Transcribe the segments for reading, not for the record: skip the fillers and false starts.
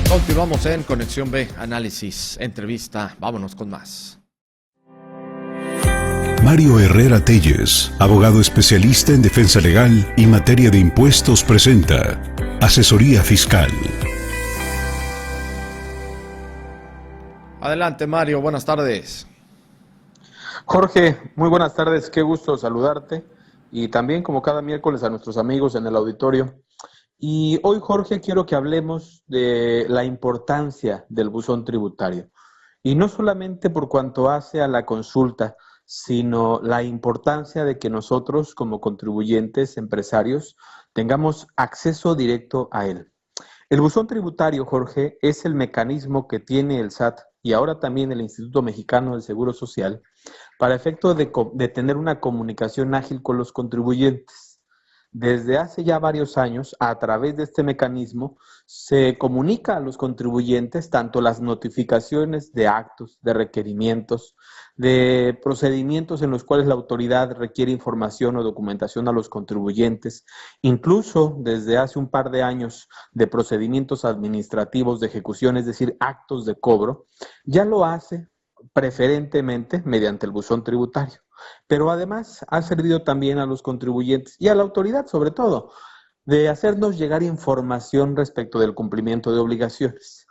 Continuamos en Conexión B, análisis, entrevista. Vámonos con más. Mario Herrera Telles, abogado especialista en defensa legal y materia de impuestos, presenta Asesoría Fiscal. Adelante, Mario, buenas tardes. Jorge, muy buenas tardes, qué gusto saludarte y también como cada miércoles a nuestros amigos en el auditorio. Y hoy, Jorge, quiero que hablemos de la importancia del buzón tributario. Y no solamente por cuanto hace a la consulta, sino la importancia de que nosotros como contribuyentes, empresarios, tengamos acceso directo a él. El buzón tributario, Jorge, es el mecanismo que tiene el SAT y ahora también el Instituto Mexicano del Seguro Social para efecto de tener una comunicación ágil con los contribuyentes. Desde hace ya varios años, a través de este mecanismo, se comunica a los contribuyentes tanto las notificaciones de actos, de requerimientos, de procedimientos en los cuales la autoridad requiere información o documentación a los contribuyentes, incluso desde hace un par de años de procedimientos administrativos de ejecución, es decir, actos de cobro, ya lo hace preferentemente mediante el buzón tributario. Pero además ha servido también a los contribuyentes y a la autoridad, sobre todo, de hacernos llegar información respecto del cumplimiento de obligaciones.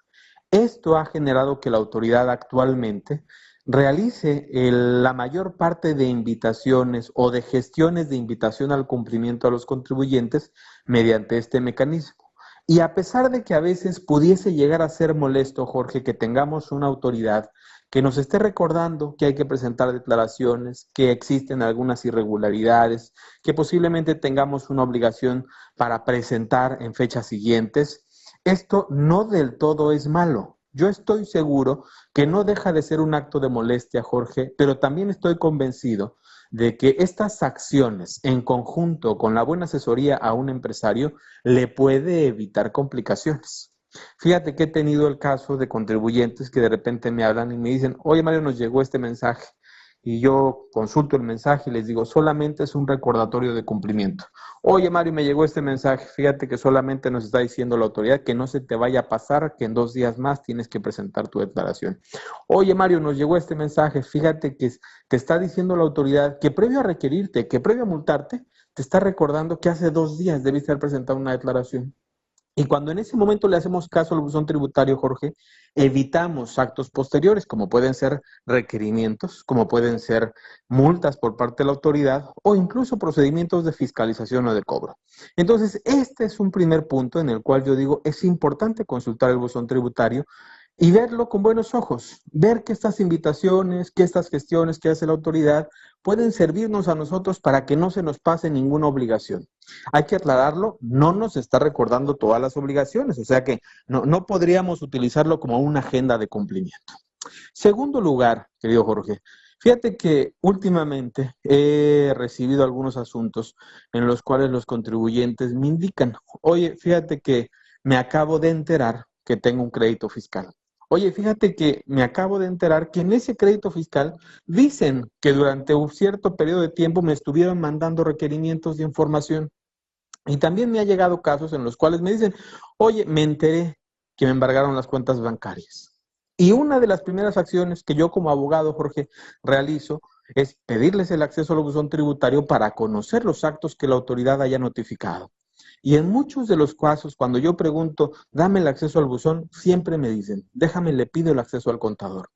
Esto ha generado que la autoridad actualmente realice la mayor parte de invitaciones o de gestiones de invitación al cumplimiento a los contribuyentes mediante este mecanismo. Y a pesar de que a veces pudiese llegar a ser molesto, Jorge, que tengamos una autoridad que nos esté recordando que hay que presentar declaraciones, que existen algunas irregularidades, que posiblemente tengamos una obligación para presentar en fechas siguientes, esto no del todo es malo. Yo estoy seguro que no deja de ser un acto de molestia, Jorge, pero también estoy convencido de que estas acciones en conjunto con la buena asesoría a un empresario le puede evitar complicaciones. Fíjate que he tenido el caso de contribuyentes que de repente me hablan y me dicen, oye Mario, nos llegó este mensaje. Y yo consulto el mensaje y les digo, solamente es un recordatorio de cumplimiento. Oye Mario, me llegó este mensaje, fíjate que solamente nos está diciendo la autoridad que no se te vaya a pasar, que en 2 días más tienes que presentar tu declaración. Oye Mario, nos llegó este mensaje, fíjate que te está diciendo la autoridad que previo a requerirte, que previo a multarte, te está recordando que hace 2 días debiste haber presentado una declaración. Y cuando en ese momento le hacemos caso al buzón tributario, Jorge, evitamos actos posteriores, como pueden ser requerimientos, como pueden ser multas por parte de la autoridad o incluso procedimientos de fiscalización o de cobro. Entonces, este es un primer punto en el cual yo digo, es importante consultar el buzón tributario y verlo con buenos ojos, ver que estas invitaciones, que estas gestiones que hace la autoridad pueden servirnos a nosotros para que no se nos pase ninguna obligación. Hay que aclararlo, no nos está recordando todas las obligaciones, o sea que no podríamos utilizarlo como una agenda de cumplimiento. Segundo lugar, querido Jorge, fíjate que últimamente he recibido algunos asuntos en los cuales los contribuyentes me indican, oye, fíjate que me acabo de enterar que tengo un crédito fiscal. Oye, fíjate que me acabo de enterar que en ese crédito fiscal dicen que durante un cierto periodo de tiempo me estuvieron mandando requerimientos de información. Y también me ha llegado casos en los cuales me dicen, oye, me enteré que me embargaron las cuentas bancarias. Y una de las primeras acciones que yo como abogado, Jorge, realizo es pedirles el acceso al buzón tributario para conocer los actos que la autoridad haya notificado. Y en muchos de los casos, cuando yo pregunto, dame el acceso al buzón, siempre me dicen, déjame, le pido el acceso al contador.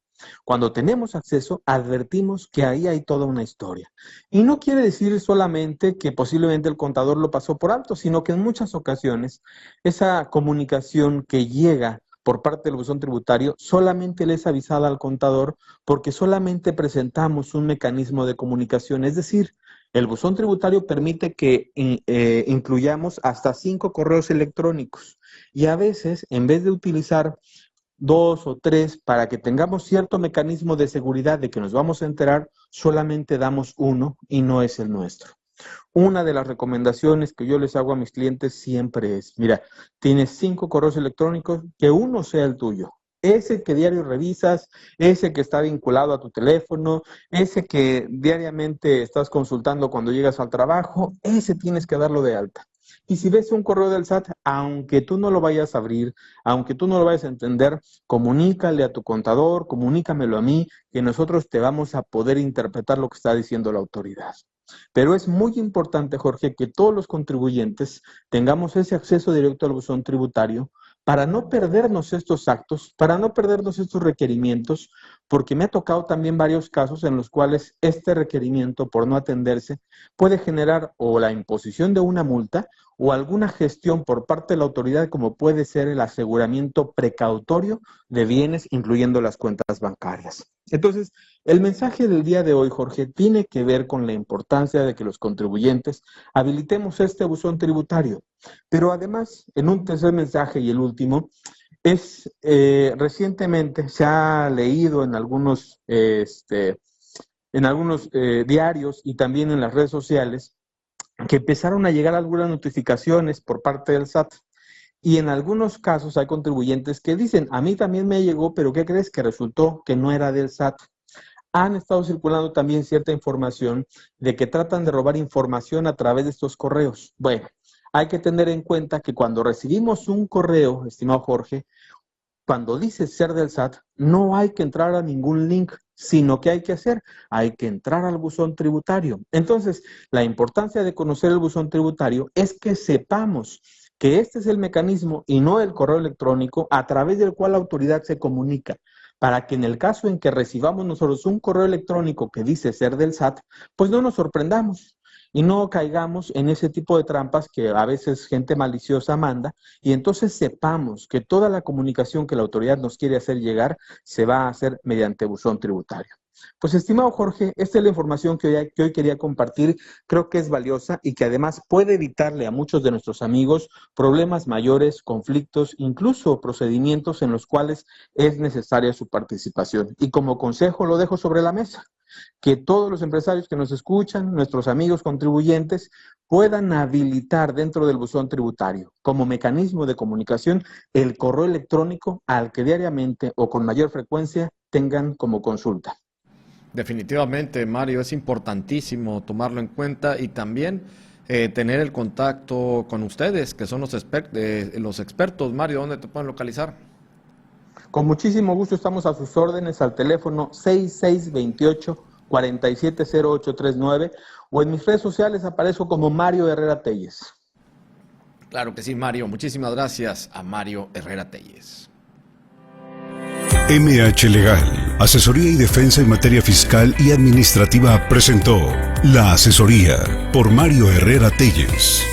Cuando tenemos acceso, advertimos que ahí hay toda una historia. Y no quiere decir solamente que posiblemente el contador lo pasó por alto, sino que en muchas ocasiones esa comunicación que llega por parte del buzón tributario solamente le es avisada al contador porque solamente presentamos un mecanismo de comunicación, es decir, el buzón tributario permite que incluyamos hasta 5 correos electrónicos y a veces, en vez de utilizar 2 o 3 para que tengamos cierto mecanismo de seguridad de que nos vamos a enterar, solamente damos uno y no es el nuestro. Una de las recomendaciones que yo les hago a mis clientes siempre es, mira, tienes 5 correos electrónicos, que uno sea el tuyo. Ese que diario revisas, ese que está vinculado a tu teléfono, ese que diariamente estás consultando cuando llegas al trabajo, ese tienes que darlo de alta. Y si ves un correo del SAT, aunque tú no lo vayas a abrir, aunque tú no lo vayas a entender, comunícale a tu contador, comunícamelo a mí, que nosotros te vamos a poder interpretar lo que está diciendo la autoridad. Pero es muy importante, Jorge, que todos los contribuyentes tengamos ese acceso directo al buzón tributario para no perdernos estos actos, para no perdernos estos requerimientos, porque me ha tocado también varios casos en los cuales este requerimiento, por no atenderse, puede generar o la imposición de una multa o alguna gestión por parte de la autoridad, como puede ser el aseguramiento precautorio de bienes, incluyendo las cuentas bancarias. Entonces, el mensaje del día de hoy, Jorge, tiene que ver con la importancia de que los contribuyentes habilitemos este buzón tributario. Pero además, en un tercer mensaje y el último, recientemente se ha leído en algunos diarios y también en las redes sociales que empezaron a llegar algunas notificaciones por parte del SAT. Y en algunos casos hay contribuyentes que dicen, a mí también me llegó, pero ¿qué crees? Que resultó que no era del SAT. Han estado circulando también cierta información de que tratan de robar información a través de estos correos. Bueno, hay que tener en cuenta que cuando recibimos un correo, estimado Jorge, cuando dice ser del SAT, no hay que entrar a ningún link, sino que hay que hacer, hay que entrar al buzón tributario. Entonces, la importancia de conocer el buzón tributario es que sepamos que este es el mecanismo y no el correo electrónico a través del cual la autoridad se comunica, para que en el caso en que recibamos nosotros un correo electrónico que dice ser del SAT, pues no nos sorprendamos y no caigamos en ese tipo de trampas que a veces gente maliciosa manda, y entonces sepamos que toda la comunicación que la autoridad nos quiere hacer llegar se va a hacer mediante buzón tributario. Pues, estimado Jorge, esta es la información que hoy quería compartir. Creo que es valiosa y que además puede evitarle a muchos de nuestros amigos problemas mayores, conflictos, incluso procedimientos en los cuales es necesaria su participación. Y como consejo lo dejo sobre la mesa, que todos los empresarios que nos escuchan, nuestros amigos contribuyentes, puedan habilitar dentro del buzón tributario como mecanismo de comunicación el correo electrónico al que diariamente o con mayor frecuencia tengan como consulta. Definitivamente, Mario, es importantísimo tomarlo en cuenta y también tener el contacto con ustedes, que son los expertos. Mario, ¿dónde te pueden localizar? Con muchísimo gusto estamos a sus órdenes al teléfono 6628-470839 o en mis redes sociales aparezco como Mario Herrera Telles. Claro que sí, Mario. Muchísimas gracias a Mario Herrera Telles. MH Legal, asesoría y defensa en materia fiscal y administrativa presentó La Asesoría por Mario Herrera Telles.